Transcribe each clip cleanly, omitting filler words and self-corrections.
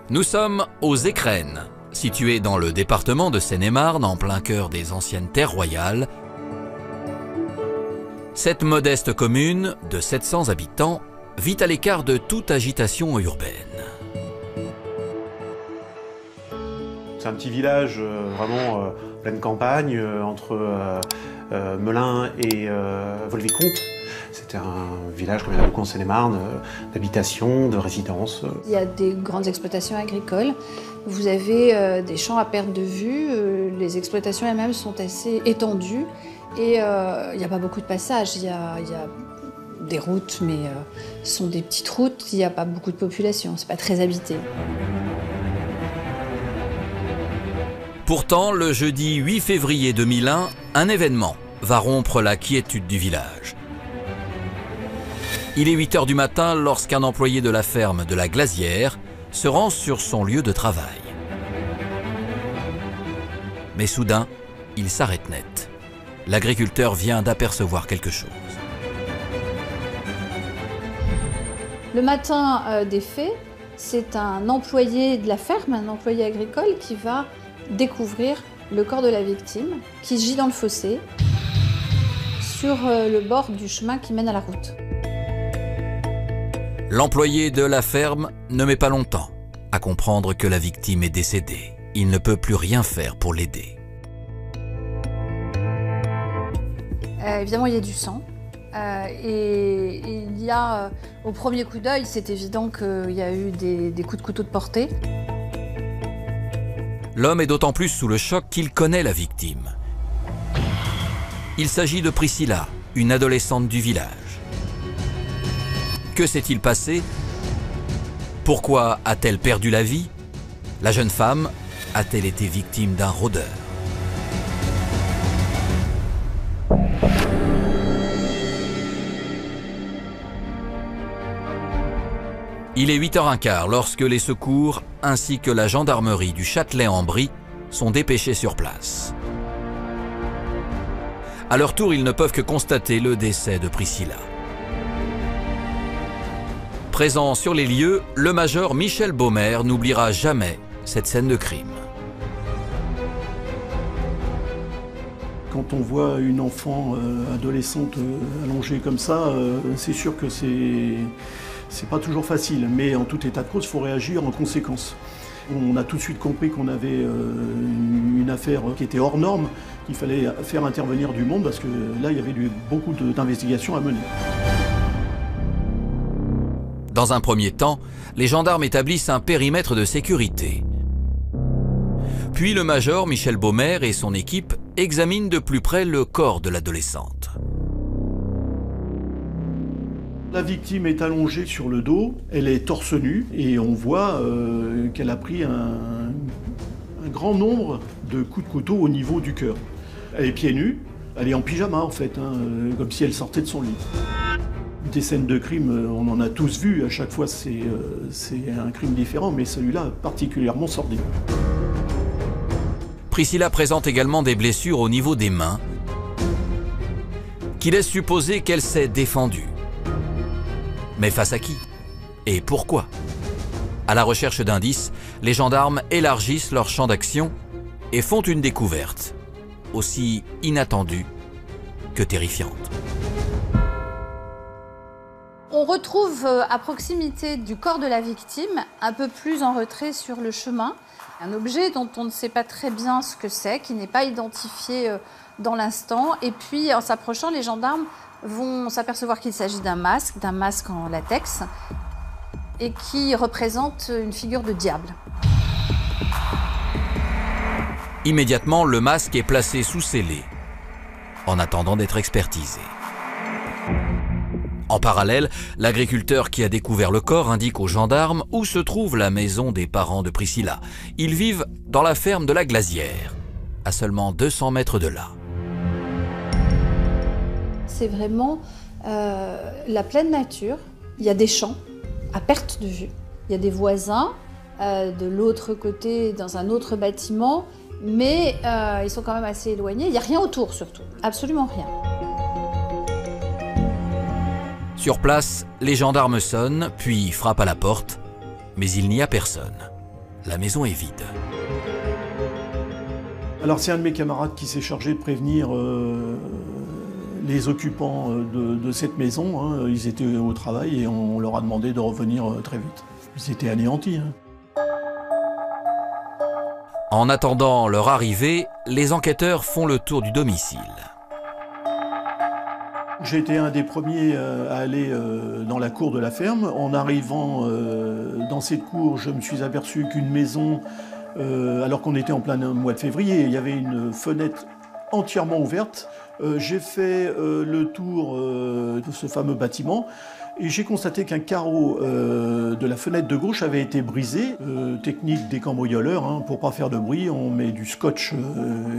Nous sommes aux Écrennes, situé dans le département de Seine-et-Marne, en plein cœur des anciennes terres royales. Cette modeste commune de 700 habitants vit à l'écart de toute agitation urbaine. C'est un petit village vraiment pleine campagne, entre Melun et Volvicomte. C'était un village, comme il y en a beaucoup en Seine-et-Marne, d'habitation, de résidence. Il y a des grandes exploitations agricoles. Vous avez des champs à perte de vue. Les exploitations elles-mêmes sont assez étendues. Et il n'y a pas beaucoup de passages. Il y a des routes, mais ce sont des petites routes. Il n'y a pas beaucoup de population. C'est pas très habité. Pourtant, le jeudi 8 février 2001, un événement va rompre la quiétude du village. Il est 8 h du matin lorsqu'un employé de la ferme de la Glazière se rend sur son lieu de travail. Mais soudain, il s'arrête net. L'agriculteur vient d'apercevoir quelque chose. Le matin des faits, c'est un employé de la ferme, un employé agricole qui va découvrir le corps de la victime qui gît dans le fossé sur le bord du chemin qui mène à la route. L'employé de la ferme ne met pas longtemps à comprendre que la victime est décédée. Il ne peut plus rien faire pour l'aider. Évidemment, il y a du sang. Et il y a, au premier coup d'œil, c'est évident qu'il y a eu des coups de couteau de portée. L'homme est d'autant plus sous le choc qu'il connaît la victime. Il s'agit de Priscilla, une adolescente du village. Que s'est-il passé? Pourquoi a-t-elle perdu la vie? La jeune femme a-t-elle été victime d'un rôdeur? Il est 8 h 15 lorsque les secours ainsi que la gendarmerie du Châtelet-en-Brie sont dépêchés sur place. À leur tour, ils ne peuvent que constater le décès de Priscilla. Présent sur les lieux, le major Michel Baumer n'oubliera jamais cette scène de crime. Quand on voit une enfant adolescente allongée comme ça, c'est sûr que c'est pas toujours facile, mais en tout état de cause, il faut réagir en conséquence. On a tout de suite compris qu'on avait une affaire qui était hors norme, qu'il fallait faire intervenir du monde parce que là, il y avait beaucoup d'investigations à mener. Dans un premier temps, les gendarmes établissent un périmètre de sécurité. Puis le major Michel Baumer et son équipe examinent de plus près le corps de l'adolescente. La victime est allongée sur le dos, elle est torse nu et on voit qu'elle a pris un grand nombre de coups de couteau au niveau du cœur. Elle est pieds nus, elle est en pyjama en fait, comme si elle sortait de son lit. Des scènes de crime, on en a tous vu, à chaque fois c'est un crime différent, mais celui-là particulièrement sordide. Priscilla présente également des blessures au niveau des mains qui laissent supposer qu'elle s'est défendue. Mais face à qui? Et pourquoi? À la recherche d'indices, les gendarmes élargissent leur champ d'action et font une découverte, aussi inattendue que terrifiante. On retrouve à proximité du corps de la victime, un peu plus en retrait sur le chemin, un objet dont on ne sait pas très bien ce que c'est, qui n'est pas identifié dans l'instant. Et puis, en s'approchant, les gendarmes vont s'apercevoir qu'il s'agit d'un masque en latex, et qui représente une figure de diable. Immédiatement, le masque est placé sous scellé, en attendant d'être expertisé. En parallèle, l'agriculteur qui a découvert le corps indique aux gendarmes où se trouve la maison des parents de Priscilla. Ils vivent dans la ferme de la Glazière, à seulement 200 mètres de là. C'est vraiment la pleine nature. Il y a des champs à perte de vue. Il y a des voisins de l'autre côté, dans un autre bâtiment, mais ils sont quand même assez éloignés. Il n'y a rien autour surtout, absolument rien. Sur place, les gendarmes sonnent, puis frappent à la porte, mais il n'y a personne. la maison est vide. Alors c'est un de mes camarades qui s'est chargé de prévenir les occupants de cette maison. Hein. Ils étaient au travail et on leur a demandé de revenir très vite. Ils étaient anéantis. Hein. En attendant leur arrivée, les enquêteurs font le tour du domicile. J'ai été un des premiers à aller dans la cour de la ferme. En arrivant dans cette cour, je me suis aperçu qu'une maison, alors qu'on était en plein mois de février, il y avait une fenêtre entièrement ouverte. J'ai fait le tour de ce fameux bâtiment et j'ai constaté qu'un carreau de la fenêtre de gauche avait été brisé. Technique des cambrioleurs, hein, pour pas faire de bruit, on met du scotch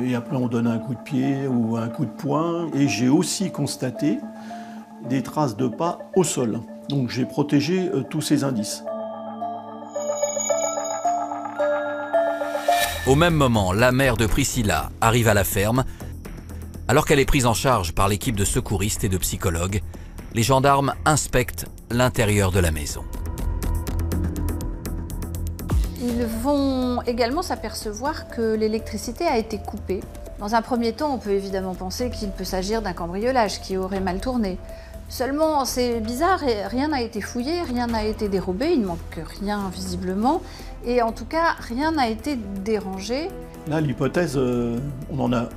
et après on donne un coup de pied ou un coup de poing. Et j'ai aussi constaté des traces de pas au sol. Donc j'ai protégé tous ces indices. Au même moment, la mère de Priscilla arrive à la ferme. Alors qu'elle est prise en charge par l'équipe de secouristes et de psychologues, les gendarmes inspectent l'intérieur de la maison. Ils vont également s'apercevoir que l'électricité a été coupée. Dans un premier temps, on peut évidemment penser qu'il peut s'agir d'un cambriolage qui aurait mal tourné. Seulement, c'est bizarre, rien n'a été fouillé, rien n'a été dérobé, il ne manque rien visiblement. Et en tout cas, rien n'a été dérangé. Là, l'hypothèse, on n'en a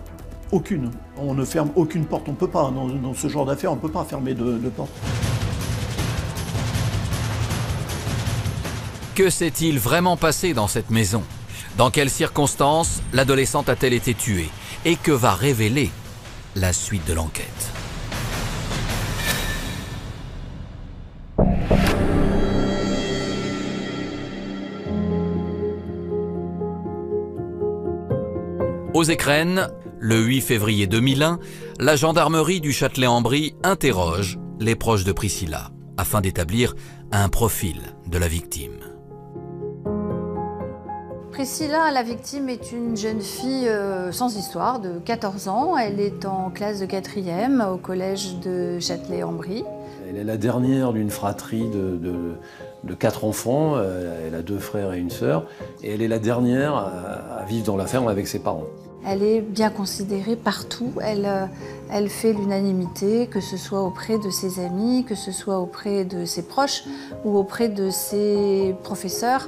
aucune. On ne ferme aucune porte. On ne peut pas, dans ce genre d'affaires, on ne peut pas fermer de porte. Que s'est-il vraiment passé dans cette maison? Dans quelles circonstances l'adolescente a-t-elle été tuée? Et que va révéler la suite de l'enquête? Aux Écrennes, le 8 février 2001, la gendarmerie du Châtelet-en-Brie interroge les proches de Priscilla afin d'établir un profil de la victime. Priscilla, la victime, est une jeune fille sans histoire de 14 ans. Elle est en classe de 4e au collège de Châtelet-en-Brie. Elle est la dernière d'une fratrie de 4 enfants. Elle a 2 frères et une sœur. Et elle est la dernière à vivre dans la ferme avec ses parents. Elle est bien considérée partout. Elle fait l'unanimité, que ce soit auprès de ses amis, que ce soit auprès de ses proches ou auprès de ses professeurs.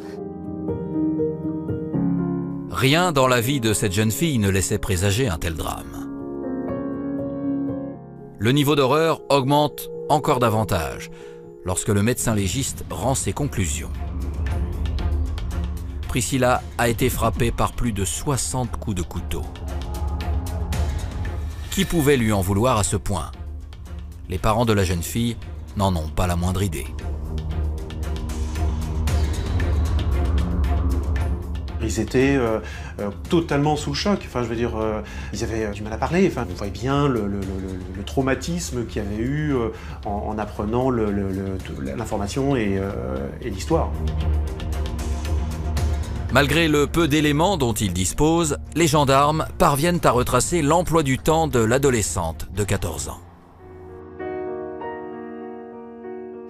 Rien dans la vie de cette jeune fille ne laissait présager un tel drame. Le niveau d'horreur augmente encore davantage lorsque le médecin légiste rend ses conclusions. Priscilla a été frappée par plus de 60 coups de couteau. Qui pouvait lui en vouloir à ce point? Les parents de la jeune fille n'en ont pas la moindre idée. Ils étaient totalement sous le choc. Enfin, je veux dire, ils avaient du mal à parler. Enfin, on voyait bien le traumatisme qu'il y avait eu en apprenant l'information et l'histoire. Malgré le peu d'éléments dont ils disposent, les gendarmes parviennent à retracer l'emploi du temps de l'adolescente de 14 ans.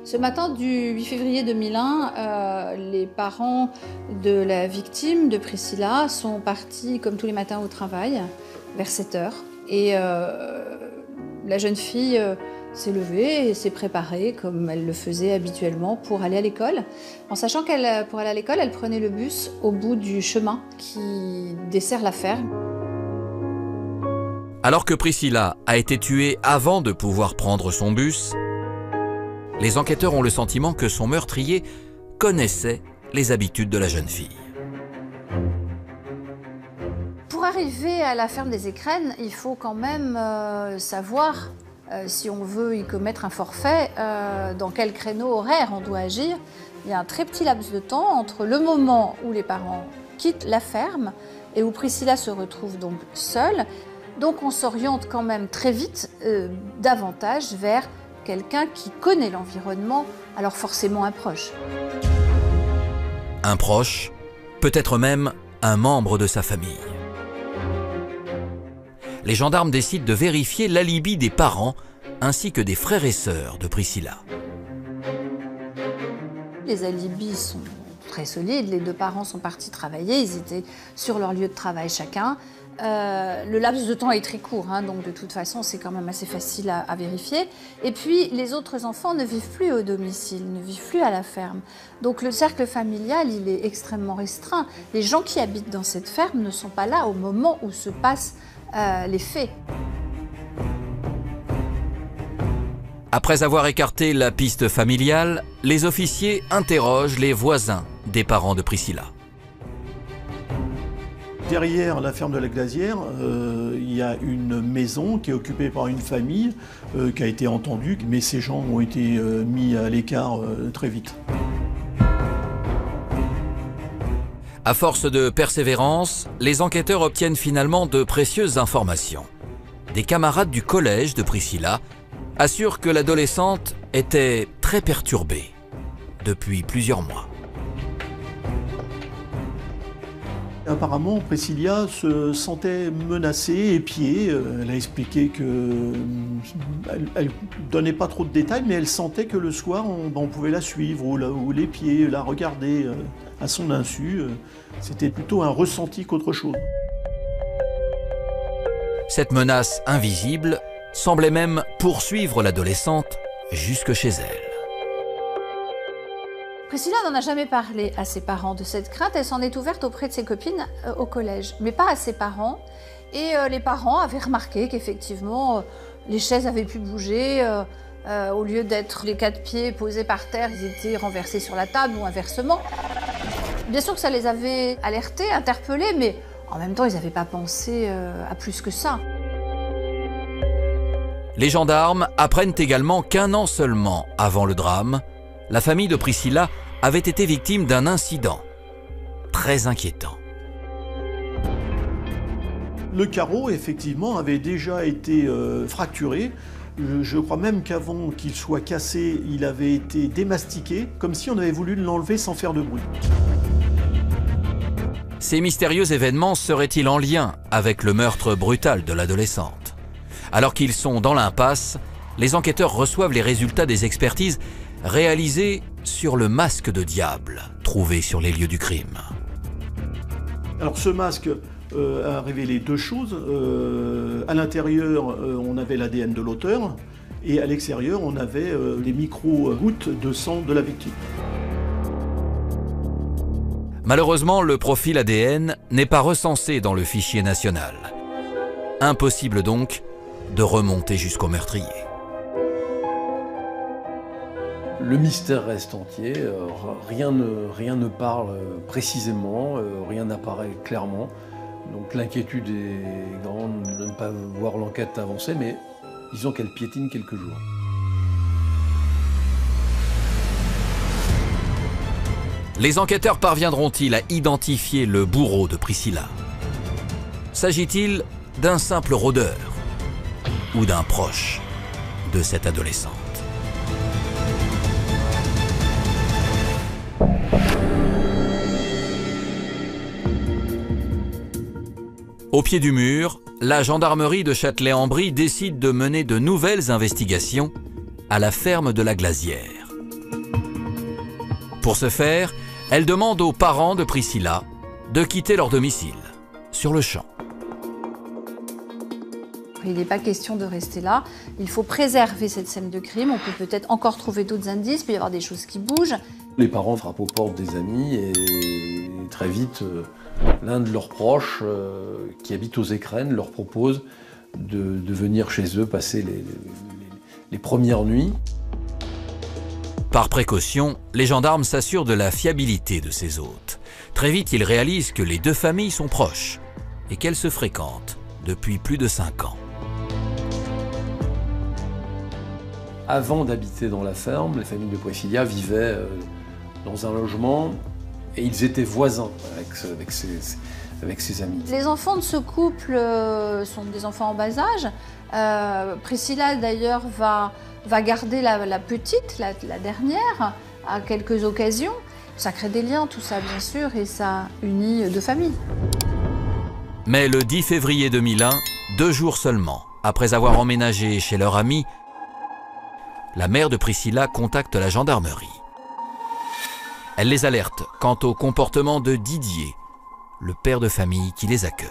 Ce matin du 8 février 2001, les parents de la victime, de Priscilla, sont partis comme tous les matins au travail, vers 7 h. Et la jeune fille s'est levée et s'est préparée comme elle le faisait habituellement pour aller à l'école. En sachant pour aller à l'école, elle prenait le bus au bout du chemin qui dessert la ferme. Alors que Priscilla a été tuée avant de pouvoir prendre son bus, les enquêteurs ont le sentiment que son meurtrier connaissait les habitudes de la jeune fille. Pour arriver à la ferme des Écrennes, il faut quand même savoir, si on veut y commettre un forfait, dans quel créneau horaire on doit agir. Il y a un très petit laps de temps entre le moment où les parents quittent la ferme et où Priscilla se retrouve donc seule. Donc on s'oriente quand même très vite davantage vers quelqu'un qui connaît l'environnement, alors forcément un proche. Un proche, peut-être même un membre de sa famille. Les gendarmes décident de vérifier l'alibi des parents ainsi que des frères et sœurs de Priscilla. Les alibis sont très très solide. Les deux parents sont partis travailler, ils étaient sur leur lieu de travail chacun. Le laps de temps est très court, hein, donc de toute façon c'est quand même assez facile à vérifier. Et puis les autres enfants ne vivent plus au domicile, ne vivent plus à la ferme. Donc le cercle familial il est extrêmement restreint. Les gens qui habitent dans cette ferme ne sont pas là au moment où se passent les faits. Après avoir écarté la piste familiale, les officiers interrogent les voisins des parents de Priscilla. Derrière la ferme de la Glazière, il y a une maison qui est occupée par une famille qui a été entendue, mais ces gens ont été mis à l'écart très vite. À force de persévérance, les enquêteurs obtiennent finalement de précieuses informations. Des camarades du collège de Priscilla assurent que l'adolescente était très perturbée depuis plusieurs mois. Apparemment, Priscilla se sentait menacée, épiée. Elle a expliqué qu'elle ne donnait pas trop de détails, mais elle sentait que le soir, on pouvait la suivre ou l'épier, la regarder à son insu. C'était plutôt un ressenti qu'autre chose. Cette menace invisible semblait même poursuivre l'adolescente jusque chez elle. Priscilla n'en a jamais parlé à ses parents de cette crainte, elle s'en est ouverte auprès de ses copines au collège, mais pas à ses parents. Et les parents avaient remarqué qu'effectivement, les chaises avaient pu bouger, au lieu d'être les 4 pieds posés par terre, ils étaient renversés sur la table ou inversement. Bien sûr que ça les avait alertés, interpellés, mais en même temps, ils n'avaient pas pensé à plus que ça. Les gendarmes apprennent également qu'1 an seulement avant le drame, la famille de Priscilla avait été victime d'un incident très inquiétant. Le carreau, effectivement, avait déjà été fracturé. Je crois même qu'avant qu'il soit cassé, il avait été démastiqué, comme si on avait voulu l'enlever sans faire de bruit. Ces mystérieux événements seraient-ils en lien avec le meurtre brutal de l'adolescente? Alors qu'ils sont dans l'impasse, les enquêteurs reçoivent les résultats des expertises réalisées sur le masque de diable trouvé sur les lieux du crime. Alors ce masque a révélé 2 choses. À l'intérieur, on avait l'ADN de l'auteur et à l'extérieur, on avait des micro-gouttes de sang de la victime. Malheureusement, le profil ADN n'est pas recensé dans le fichier national. Impossible donc de remonter jusqu'au meurtrier. Le mystère reste entier, rien ne parle précisément, rien n'apparaît clairement. Donc l'inquiétude est grande de ne pas voir l'enquête avancer, mais disons qu'elle piétine quelques jours. Les enquêteurs parviendront-ils à identifier le bourreau de Priscilla? S'agit-il d'un simple rôdeur ou d'un proche de cette adolescente? Au pied du mur, la gendarmerie de Châtelet-en-Brie décide de mener de nouvelles investigations à la ferme de la Glazière. Pour ce faire, elle demande aux parents de Priscilla de quitter leur domicile, sur le champ. Il n'est pas question de rester là, il faut préserver cette scène de crime, on peut peut-être encore trouver d'autres indices, il peut y avoir des choses qui bougent. Les parents frappent aux portes des amis et très vite, l'un de leurs proches qui habite aux Écrennes leur propose de venir chez eux passer les premières nuits. Par précaution, les gendarmes s'assurent de la fiabilité de ces hôtes. Très vite, ils réalisent que les 2 familles sont proches et qu'elles se fréquentent depuis plus de 5 ans. Avant d'habiter dans la ferme, les familles de Priscilla vivaient dans un logement et ils étaient voisins avec ses amis. Les enfants de ce couple sont des enfants en bas âge. Priscilla d'ailleurs va garder la petite, la dernière, à quelques occasions. Ça crée des liens, tout ça bien sûr, et ça unit 2 familles. Mais le 10 février 2001, 2 jours seulement après avoir emménagé chez leur ami, la mère de Priscilla contacte la gendarmerie. Elle les alerte quant au comportement de Didier, le père de famille qui les accueille.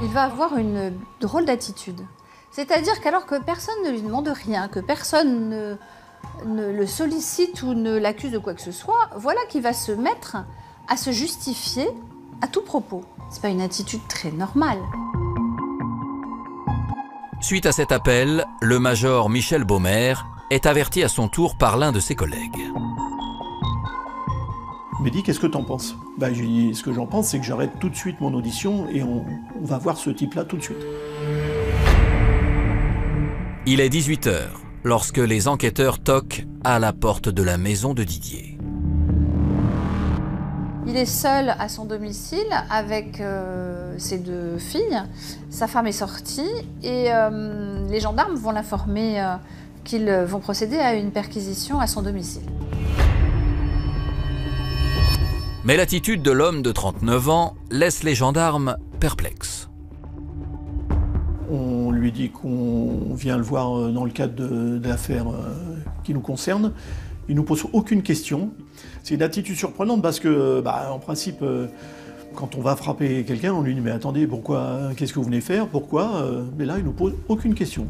Il va avoir une drôle d'attitude. C'est-à-dire qu'alors que personne ne lui demande rien, que personne ne le sollicite ou ne l'accuse de quoi que ce soit, voilà qu'il va se mettre à se justifier à tout propos. C'est pas une attitude très normale. Suite à cet appel, le major Michel Baumer est averti à son tour par l'un de ses collègues. Il m'a dit, qu'est-ce que t'en penses? J'ai dit, ce que j'en pense, c'est que j'arrête tout de suite mon audition et on va voir ce type-là tout de suite. Il est 18h lorsque les enquêteurs toquent à la porte de la maison de Didier. Il est seul à son domicile avec ses 2 filles. Sa femme est sortie et les gendarmes vont l'informer qu'ils vont procéder à une perquisition à son domicile. Mais l'attitude de l'homme de 39 ans laisse les gendarmes perplexes. On lui dit qu'on vient le voir dans le cadre d'affaires qui nous concernent. Il ne nous pose aucune question. C'est une attitude surprenante parce que, en principe, quand on va frapper quelqu'un, on lui dit « Mais attendez, pourquoi? Qu'est-ce que vous venez faire? Pourquoi ?» Mais là, il ne nous pose aucune question.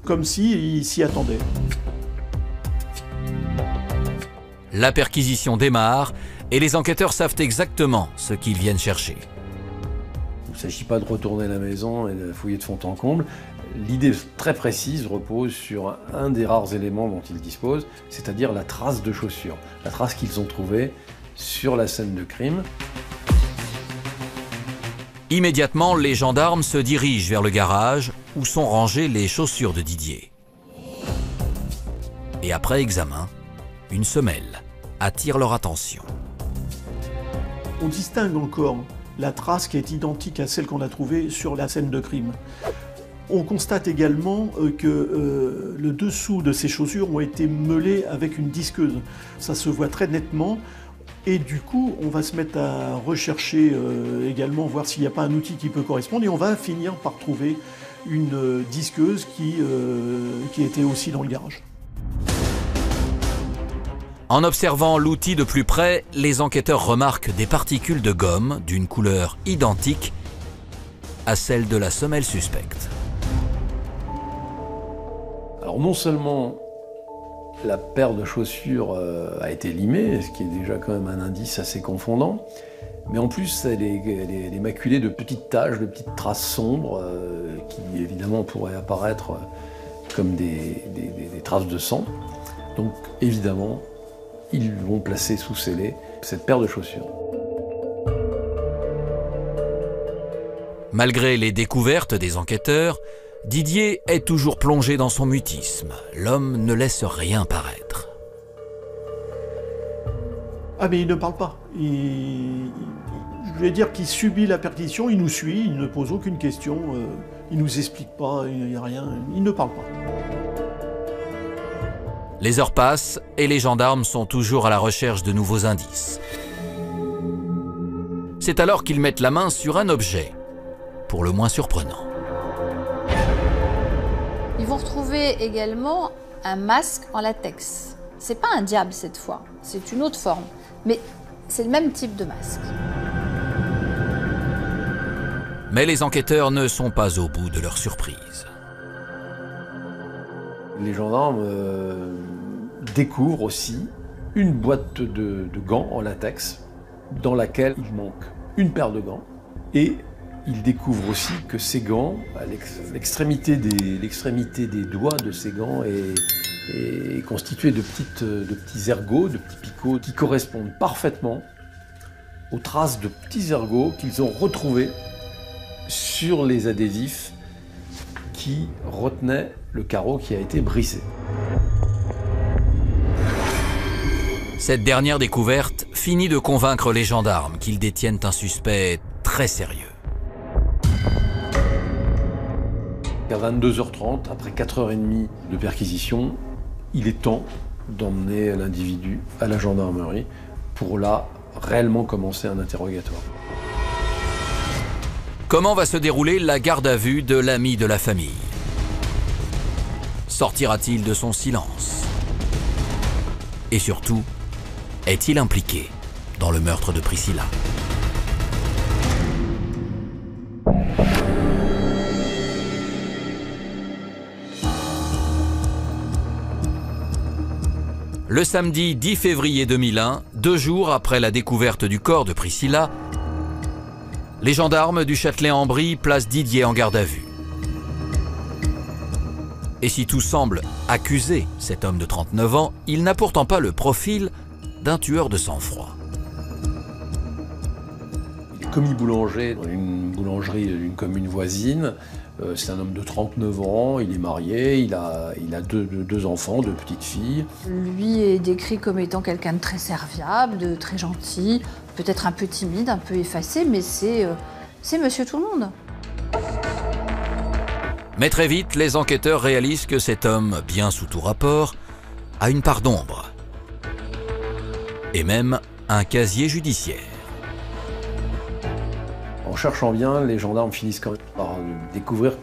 Comme s'il s'y attendait. La perquisition démarre et les enquêteurs savent exactement ce qu'ils viennent chercher. Il ne s'agit pas de retourner la maison et de fouiller de fond en comble. L'idée très précise repose sur un des rares éléments dont ils disposent, c'est-à-dire la trace de chaussures, la trace qu'ils ont trouvée sur la scène de crime. Immédiatement, les gendarmes se dirigent vers le garage où sont rangées les chaussures de Didier. Et après examen, une semelle attire leur attention. On distingue encore la trace qui est identique à celle qu'on a trouvée sur la scène de crime. On constate également que le dessous de ces chaussures ont été meulés avec une disqueuse. Ça se voit très nettement. Et du coup, on va se mettre à rechercher également, voir s'il n'y a pas un outil qui peut correspondre. Et on va finir par trouver une disqueuse qui était aussi dans le garage. En observant l'outil de plus près, les enquêteurs remarquent des particules de gomme d'une couleur identique à celle de la semelle suspecte. Alors non seulement la paire de chaussures a été limée, ce qui est déjà quand même un indice assez confondant, mais en plus elle est maculée de petites taches, de petites traces sombres qui évidemment pourraient apparaître comme des traces de sang. Donc évidemment, ils vont placer sous scellé cette paire de chaussures. Malgré les découvertes des enquêteurs, Didier est toujours plongé dans son mutisme. L'homme ne laisse rien paraître. Ah mais il ne parle pas. Je vais dire qu'il subit la perquisition, il nous suit, il ne pose aucune question, il ne nous explique pas, il n'y a rien, il ne parle pas. Les heures passent et les gendarmes sont toujours à la recherche de nouveaux indices. C'est alors qu'ils mettent la main sur un objet, pour le moins surprenant. Ils vont retrouver également un masque en latex. C'est pas un diable cette fois, c'est une autre forme, mais c'est le même type de masque. Mais les enquêteurs ne sont pas au bout de leur surprise. Les gendarmes découvrent aussi une boîte de gants en latex dans laquelle il manque une paire de gants et ils découvrent aussi que ces gants, l'extrémité des doigts de ces gants est constituée de petits ergots, de petits picots qui correspondent parfaitement aux traces de petits ergots qu'ils ont retrouvés sur les adhésifs qui retenaient le carreau qui a été brisé. Cette dernière découverte finit de convaincre les gendarmes qu'ils détiennent un suspect très sérieux. À 22h30, après 4h30 de perquisition, il est temps d'emmener l'individu à la gendarmerie pour là réellement commencer un interrogatoire. Comment va se dérouler la garde à vue de l'ami de la famille? Sortira-t-il de son silence? Et surtout, est-il impliqué dans le meurtre de Priscilla? Le samedi 10 février 2001, 2 jours après la découverte du corps de Priscilla, les gendarmes du Châtelet-en-Brie placent Didier en garde à vue. Et si tout semble accuser cet homme de 39 ans, il n'a pourtant pas le profil d'un tueur de sang-froid. Il est commis boulanger dans une boulangerie d'une commune voisine. C'est un homme de 39 ans, il est marié, il a deux enfants, 2 petites filles. Lui est décrit comme étant quelqu'un de très serviable, de très gentil, peut-être un peu timide, un peu effacé, mais c'est monsieur tout le monde. Mais très vite, les enquêteurs réalisent que cet homme, bien sous tout rapport, a une part d'ombre. Et même un casier judiciaire. En cherchant bien, les gendarmes finissent quand même par découvrir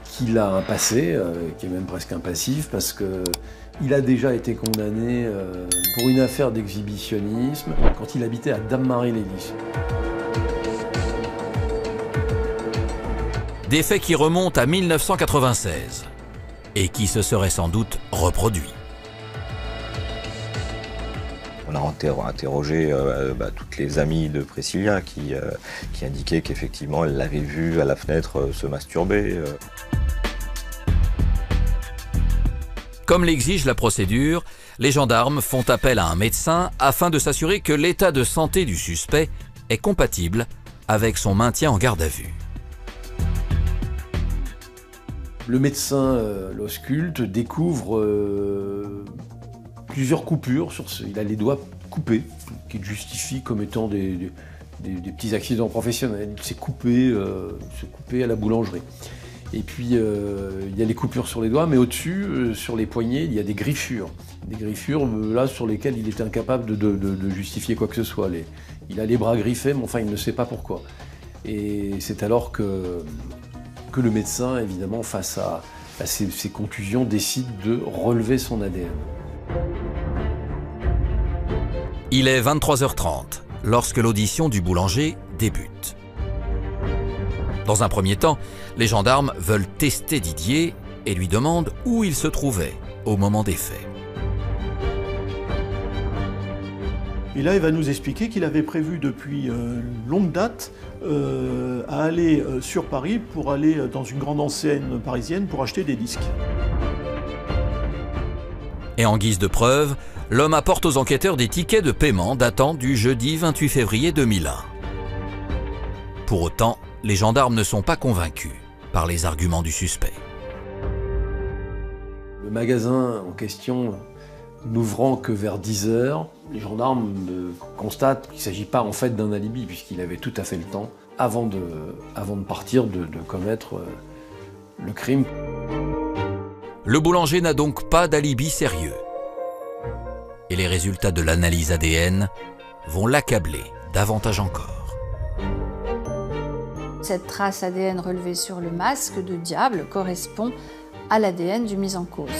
qu'il a un passé, qui est même presque un passif, parce qu'il a déjà été condamné pour une affaire d'exhibitionnisme quand il habitait à Dame-Marie-l'Église. Des faits qui remontent à 1996 et qui se seraient sans doute reproduits. On a interrogé toutes les amies de Priscilla qui indiquaient qu'effectivement elle l'avait vu à la fenêtre se masturber. Comme l'exige la procédure, les gendarmes font appel à un médecin afin de s'assurer que l'état de santé du suspect est compatible avec son maintien en garde à vue. Le médecin l'ausculte, découvre plusieurs coupures, il a les doigts coupés, qu'il justifie comme étant des petits accidents professionnels. Il s'est coupé à la boulangerie. Et puis il y a les coupures sur les doigts, mais au-dessus, sur les poignets, il y a des griffures. Des griffures là sur lesquelles il est incapable de justifier quoi que ce soit. Il a les bras griffés, mais enfin il ne sait pas pourquoi. Et c'est alors que le médecin, évidemment, face à ces contusions, décide de relever son ADN. Il est 23h30 lorsque l'audition du boulanger débute. Dans un premier temps, les gendarmes veulent tester Didier et lui demandent où il se trouvait au moment des faits. Et là, il va nous expliquer qu'il avait prévu depuis longue date à aller sur Paris pour aller dans une grande enseigne parisienne pour acheter des disques. Et en guise de preuve, l'homme apporte aux enquêteurs des tickets de paiement datant du jeudi 28 février 2001. Pour autant, les gendarmes ne sont pas convaincus par les arguments du suspect. Le magasin en question n'ouvrant que vers 10 h, les gendarmes constatent qu'il ne s'agit pas en fait d'un alibi, puisqu'il avait tout à fait le temps, avant de partir, de commettre le crime. Le boulanger n'a donc pas d'alibi sérieux. Et les résultats de l'analyse ADN vont l'accabler davantage encore. Cette trace ADN relevée sur le masque de diable correspond à l'ADN du mis en cause.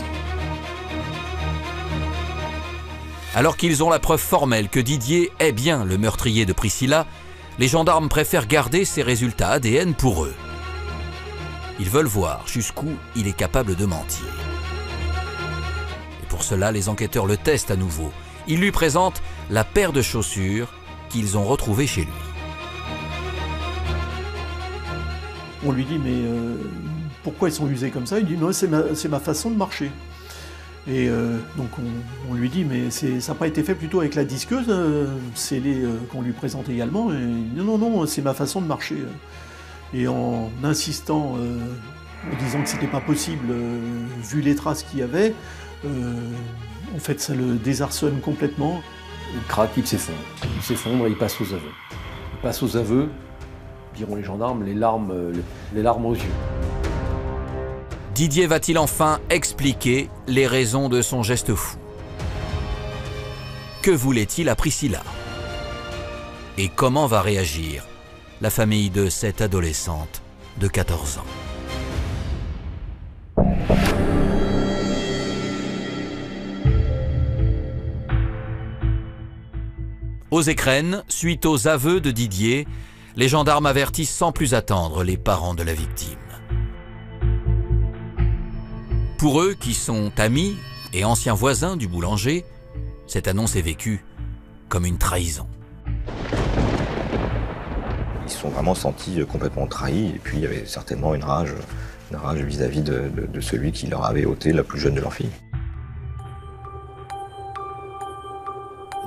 Alors qu'ils ont la preuve formelle que Didier est bien le meurtrier de Priscilla, les gendarmes préfèrent garder ces résultats ADN pour eux. Ils veulent voir jusqu'où il est capable de mentir. Et pour cela, les enquêteurs le testent à nouveau. Ils lui présentent la paire de chaussures qu'ils ont retrouvée chez lui. On lui dit mais pourquoi ils sont usés comme ça? Il dit non, c'est ma façon de marcher. Et donc on lui dit mais ça n'a pas été fait plutôt avec la disqueuse, scellée qu'on lui présente également. Et il dit non, c'est ma façon de marcher. Et en insistant, en disant que c'était pas possible, vu les traces qu'il y avait, en fait ça le désarçonne complètement. Il craque, il s'effondre et il passe aux aveux. Il passe aux aveux, diront les gendarmes, les larmes aux yeux. Didier va-t-il enfin expliquer les raisons de son geste fou? Que voulait-il à Priscilla? Et comment va réagir la famille de cette adolescente de 14 ans? Aux écrennes, suite aux aveux de Didier, les gendarmes avertissent sans plus attendre les parents de la victime. Pour eux, qui sont amis et anciens voisins du boulanger, cette annonce est vécue comme une trahison. Ils se sont vraiment sentis complètement trahis et puis il y avait certainement une rage vis-à-vis de celui qui leur avait ôté la plus jeune de leurs filles.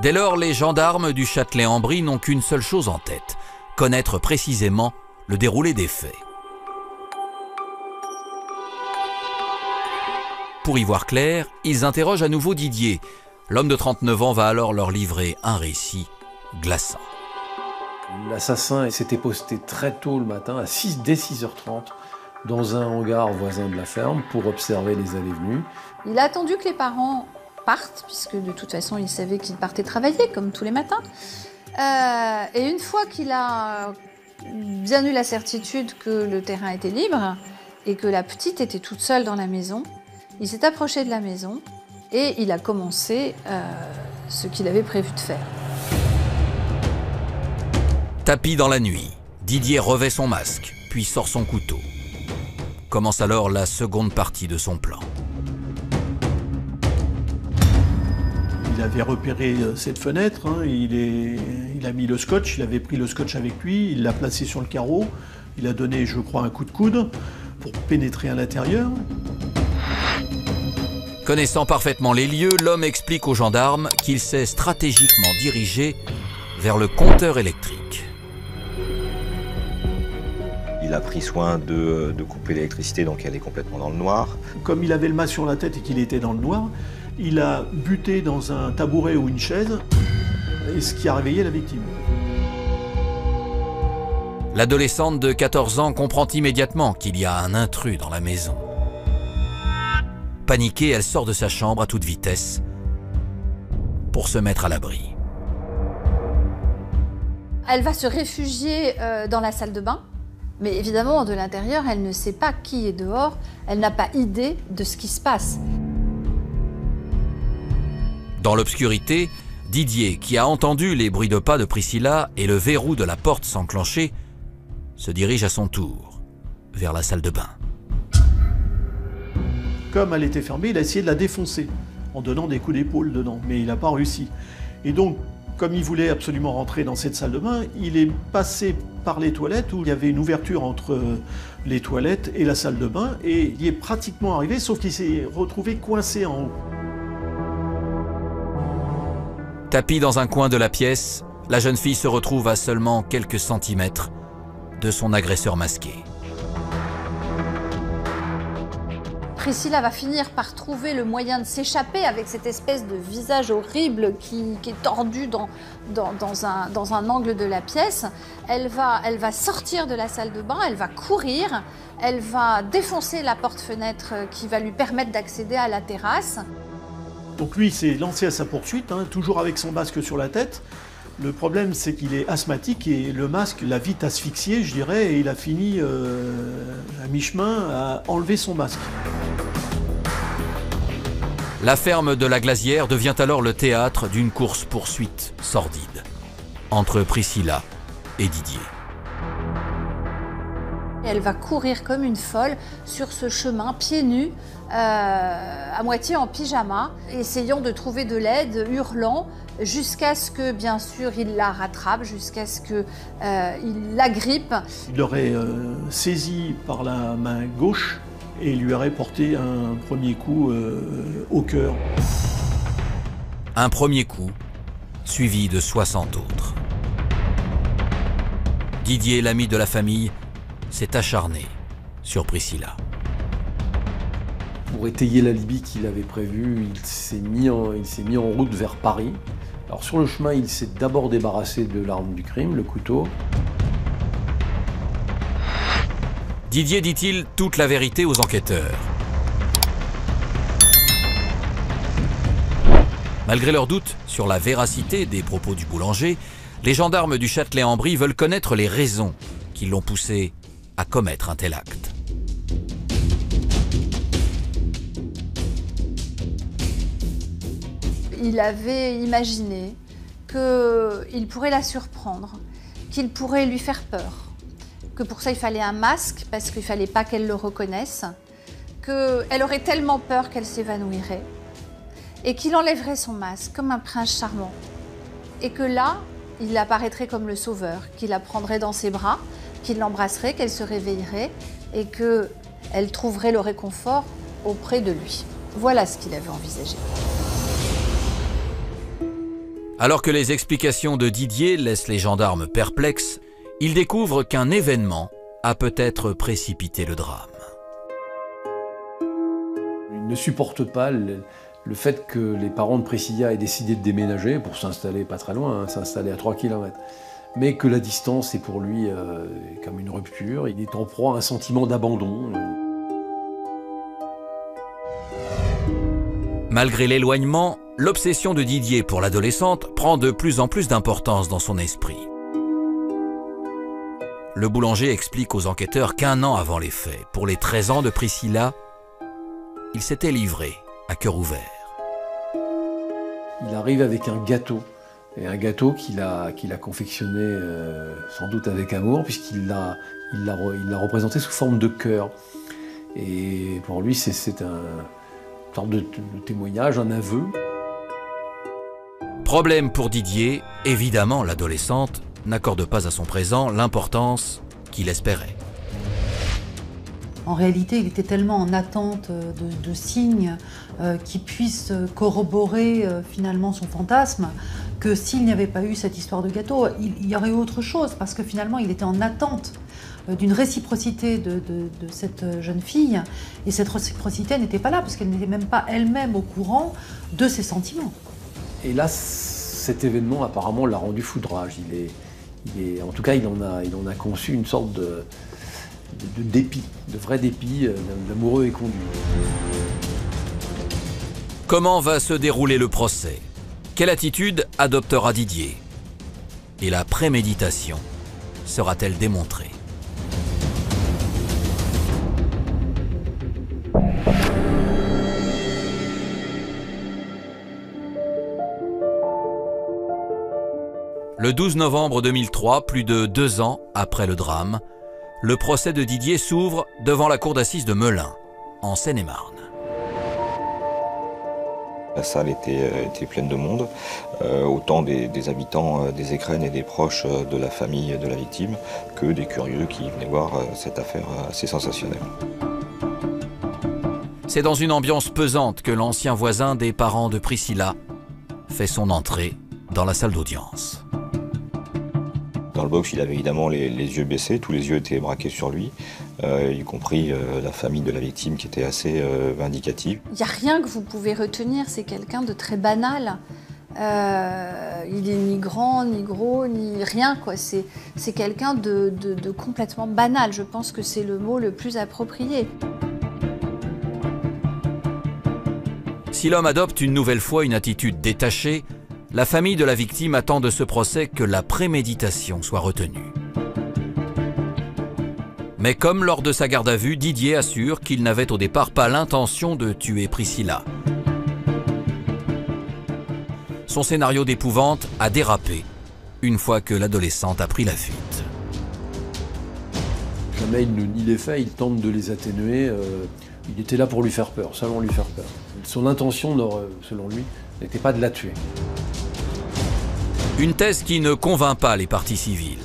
Dès lors, les gendarmes du Châtelet-en-Brie n'ont qu'une seule chose en tête, connaître précisément le déroulé des faits. Pour y voir clair, ils interrogent à nouveau Didier. L'homme de 39 ans va alors leur livrer un récit glaçant. L'assassin s'était posté très tôt le matin, dès 6h30, dans un hangar voisin de la ferme pour observer les allées-venues. Il a attendu que les parents partent, puisque de toute façon il savait qu'ils partaient travailler, comme tous les matins. Et une fois qu'il a bien eu la certitude que le terrain était libre et que la petite était toute seule dans la maison, il s'est approché de la maison et il a commencé ce qu'il avait prévu de faire. Tapis dans la nuit, Didier revêt son masque, puis sort son couteau. Commence alors la seconde partie de son plan. Il avait repéré cette fenêtre, hein, il a mis le scotch, il avait pris le scotch avec lui, il l'a placé sur le carreau, il a donné, je crois, un coup de coude pour pénétrer à l'intérieur. Connaissant parfaitement les lieux, l'homme explique aux gendarmes qu'il s'est stratégiquement dirigé vers le compteur électrique. Il a pris soin de couper l'électricité, donc elle est complètement dans le noir. Comme il avait le masque sur la tête et qu'il était dans le noir, il a buté dans un tabouret ou une chaise, ce qui a réveillé la victime. L'adolescente de 14 ans comprend immédiatement qu'il y a un intrus dans la maison. Paniquée, elle sort de sa chambre à toute vitesse pour se mettre à l'abri. Elle va se réfugier dans la salle de bain, mais évidemment, de l'intérieur, elle ne sait pas qui est dehors, elle n'a pas idée de ce qui se passe. Dans l'obscurité, Didier, qui a entendu les bruits de pas de Priscilla et le verrou de la porte s'enclencher, se dirige à son tour vers la salle de bain. Comme elle était fermée, il a essayé de la défoncer en donnant des coups d'épaule dedans, mais il n'a pas réussi. Et donc, comme il voulait absolument rentrer dans cette salle de bain, il est passé par les toilettes où il y avait une ouverture entre les toilettes et la salle de bain, et il y est pratiquement arrivé, sauf qu'il s'est retrouvé coincé en haut. Tapie dans un coin de la pièce, la jeune fille se retrouve à seulement quelques centimètres de son agresseur masqué. Priscilla va finir par trouver le moyen de s'échapper avec cette espèce de visage horrible qui est tordu dans un angle de la pièce. Elle va sortir de la salle de bain, elle va courir, elle va défoncer la porte-fenêtre qui va lui permettre d'accéder à la terrasse. Donc lui, il s'est lancé à sa poursuite, hein, toujours avec son masque sur la tête. Le problème, c'est qu'il est asthmatique et le masque l'a vite asphyxié, je dirais, et il a fini à mi-chemin à enlever son masque. La ferme de la Glazière devient alors le théâtre d'une course-poursuite sordide entre Priscilla et Didier. Elle va courir comme une folle sur ce chemin, pieds nus, à moitié en pyjama, essayant de trouver de l'aide, hurlant, jusqu'à ce que, bien sûr, il la rattrape, jusqu'à ce qu'il l'agrippe. Il l'aurait saisie par la main gauche et lui aurait porté un premier coup au cœur. Un premier coup, suivi de 60 autres. Didier, l'ami de la famille, s'est acharné sur Priscilla. Pour étayer l'alibi qu'il avait prévu, il s'est mis en route vers Paris. Alors sur le chemin, il s'est d'abord débarrassé de l'arme du crime, le couteau. Didier dit-il toute la vérité aux enquêteurs. Malgré leurs doutes sur la véracité des propos du boulanger, les gendarmes du Châtelet-en-Brie veulent connaître les raisons qui l'ont poussé à commettre un tel acte. Il avait imaginé qu'il pourrait la surprendre, qu'il pourrait lui faire peur, que pour ça il fallait un masque parce qu'il ne fallait pas qu'elle le reconnaisse, qu'elle aurait tellement peur qu'elle s'évanouirait et qu'il enlèverait son masque comme un prince charmant et que là, il apparaîtrait comme le sauveur, qu'il la prendrait dans ses bras, qu'il l'embrasserait, qu'elle se réveillerait et qu'elle trouverait le réconfort auprès de lui. Voilà ce qu'il avait envisagé. Alors que les explications de Didier laissent les gendarmes perplexes, ils découvrent qu'un événement a peut-être précipité le drame. Il ne supporte pas le fait que les parents de Priscilla aient décidé de déménager pour s'installer pas très loin, hein, s'installer à 3 km. Mais que la distance est pour lui comme une rupture. Il est en proie à un sentiment d'abandon. Malgré l'éloignement, l'obsession de Didier pour l'adolescente prend de plus en plus d'importance dans son esprit. Le boulanger explique aux enquêteurs qu'1 an avant les faits, pour les 13 ans de Priscilla, il s'était livré à cœur ouvert. Il arrive avec un gâteau, et un gâteau qu'il a confectionné sans doute avec amour, puisqu'il l'a représenté sous forme de cœur. Et pour lui, c'est une sorte de témoignage, un aveu. Problème pour Didier, évidemment l'adolescente n'accorde pas à son présent l'importance qu'il espérait. En réalité, il était tellement en attente de signes qui puissent corroborer finalement son fantasme que s'il n'y avait pas eu cette histoire de gâteau, il y aurait eu autre chose, parce que finalement il était en attente d'une réciprocité de cette jeune fille, et cette réciprocité n'était pas là, parce qu'elle n'était même pas elle-même au courant de ses sentiments. Et là, cet événement apparemment l'a rendu foudrage. En tout cas, il en a conçu une sorte de dépit, de vrai dépit, d'amoureux éconduit. Comment va se dérouler le procès? Quelle attitude adoptera Didier? Et la préméditation sera-t-elle démontrée? Le 12 novembre 2003, plus de 2 ans après le drame, le procès de Didier s'ouvre devant la cour d'assises de Melun, en Seine-et-Marne. La salle était pleine de monde, autant des habitants des Écrennes et des proches de la famille de la victime que des curieux qui venaient voir cette affaire assez sensationnelle. C'est dans une ambiance pesante que l'ancien voisin des parents de Priscilla fait son entrée dans la salle d'audience. Dans le box, il avait évidemment les yeux baissés, tous les yeux étaient braqués sur lui, y compris la famille de la victime qui était assez vindicative. Il n'y a rien que vous pouvez retenir, c'est quelqu'un de très banal. Il est ni grand, ni gros, ni rien, quoi. C'est quelqu'un de complètement banal. Je pense que c'est le mot le plus approprié. Si l'homme adopte une nouvelle fois une attitude détachée, la famille de la victime attend de ce procès que la préméditation soit retenue. Mais comme lors de sa garde à vue, Didier assure qu'il n'avait au départ pas l'intention de tuer Priscilla. Son scénario d'épouvante a dérapé une fois que l'adolescente a pris la fuite. Jamais il ne nie les faits, il tente de les atténuer. Il était là pour lui faire peur, seulement lui faire peur. Son intention, selon lui, n'était pas de la tuer. Une thèse qui ne convainc pas les parties civiles.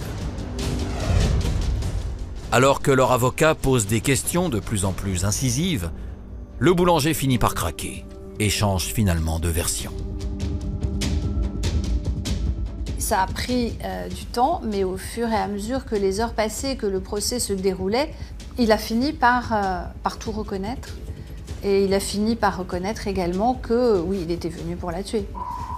Alors que leur avocat pose des questions de plus en plus incisives, le boulanger finit par craquer et change finalement de version. Ça a pris du temps, mais au fur et à mesure que les heures passaient, que le procès se déroulait, il a fini par tout reconnaître. Et il a fini par reconnaître également que, oui, il était venu pour la tuer.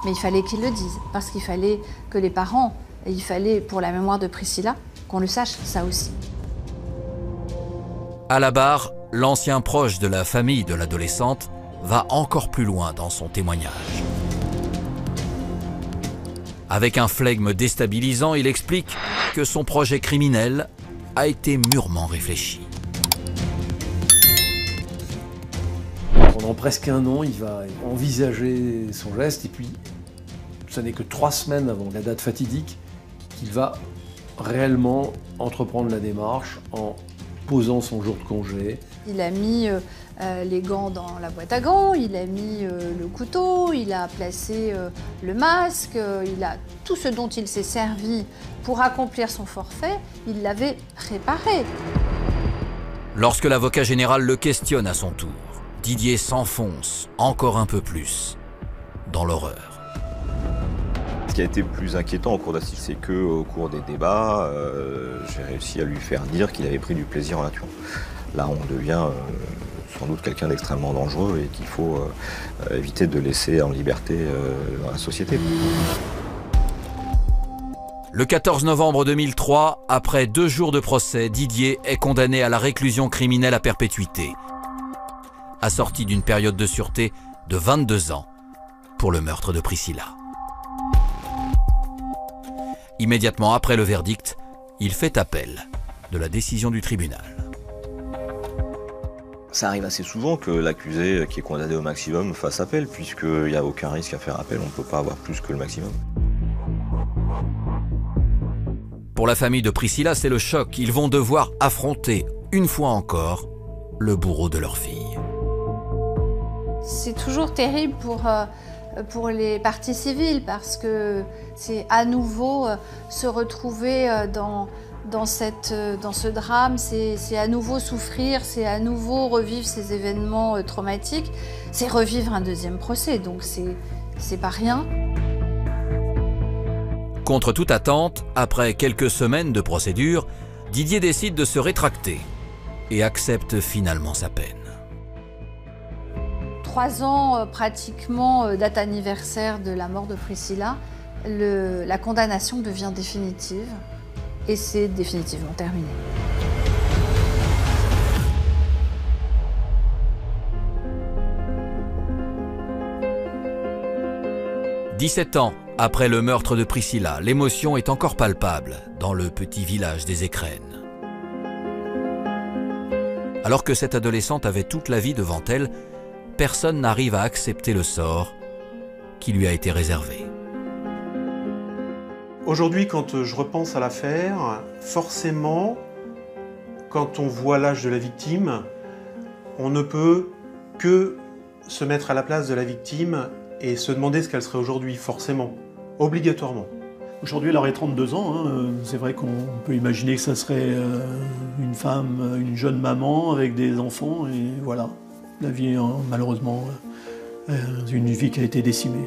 Mais il fallait qu'il le dise, parce qu'il fallait que les parents, et il fallait, pour la mémoire de Priscilla, qu'on le sache, ça aussi. À la barre, l'ancien proche de la famille de l'adolescente va encore plus loin dans son témoignage. Avec un flegme déstabilisant, il explique que son projet criminel a été mûrement réfléchi. Pendant presque 1 an, il va envisager son geste et puis ça n'est que 3 semaines avant la date fatidique qu'il va réellement entreprendre la démarche en posant son jour de congé. Il a mis les gants dans la boîte à gants, il a mis le couteau, il a placé le masque, il a tout ce dont il s'est servi pour accomplir son forfait, il l'avait préparé. Lorsque l'avocat général le questionne à son tour, Didier s'enfonce encore un peu plus dans l'horreur. Ce qui a été plus inquiétant au cours d'assises, c'est qu'au cours des débats, j'ai réussi à lui faire dire qu'il avait pris du plaisir en la tuant. Là, on devient sans doute quelqu'un d'extrêmement dangereux et qu'il faut éviter de laisser en liberté dans la société. Le 14 novembre 2003, après 2 jours de procès, Didier est condamné à la réclusion criminelle à perpétuité, assorti d'une période de sûreté de 22 ans pour le meurtre de Priscilla. Immédiatement après le verdict, il fait appel de la décision du tribunal. Ça arrive assez souvent que l'accusé qui est condamné au maximum fasse appel, puisqu'il n'y a aucun risque à faire appel, on ne peut pas avoir plus que le maximum. Pour la famille de Priscilla, c'est le choc. Ils vont devoir affronter, une fois encore, le bourreau de leur fille. C'est toujours terrible pour les parties civiles parce que c'est à nouveau se retrouver dans ce drame, c'est à nouveau souffrir, c'est à nouveau revivre ces événements traumatiques, c'est revivre un deuxième procès, donc c'est pas rien. Contre toute attente, après quelques semaines de procédure, Didier décide de se rétracter et accepte finalement sa peine. 3 ans pratiquement date anniversaire de la mort de Priscilla, la condamnation devient définitive et c'est définitivement terminé. « 17 ans après le meurtre de Priscilla, l'émotion est encore palpable dans le petit village des Écrennes. Alors que cette adolescente avait toute la vie devant elle, personne n'arrive à accepter le sort qui lui a été réservé. Aujourd'hui, quand je repense à l'affaire, forcément, quand on voit l'âge de la victime, on ne peut que se mettre à la place de la victime et se demander ce qu'elle serait aujourd'hui, forcément, obligatoirement. Aujourd'hui, elle aurait 32 ans. Hein. C'est vrai qu'on peut imaginer que ça serait une femme, une jeune maman avec des enfants. Et voilà, la vie, malheureusement, une vie qui a été décimée.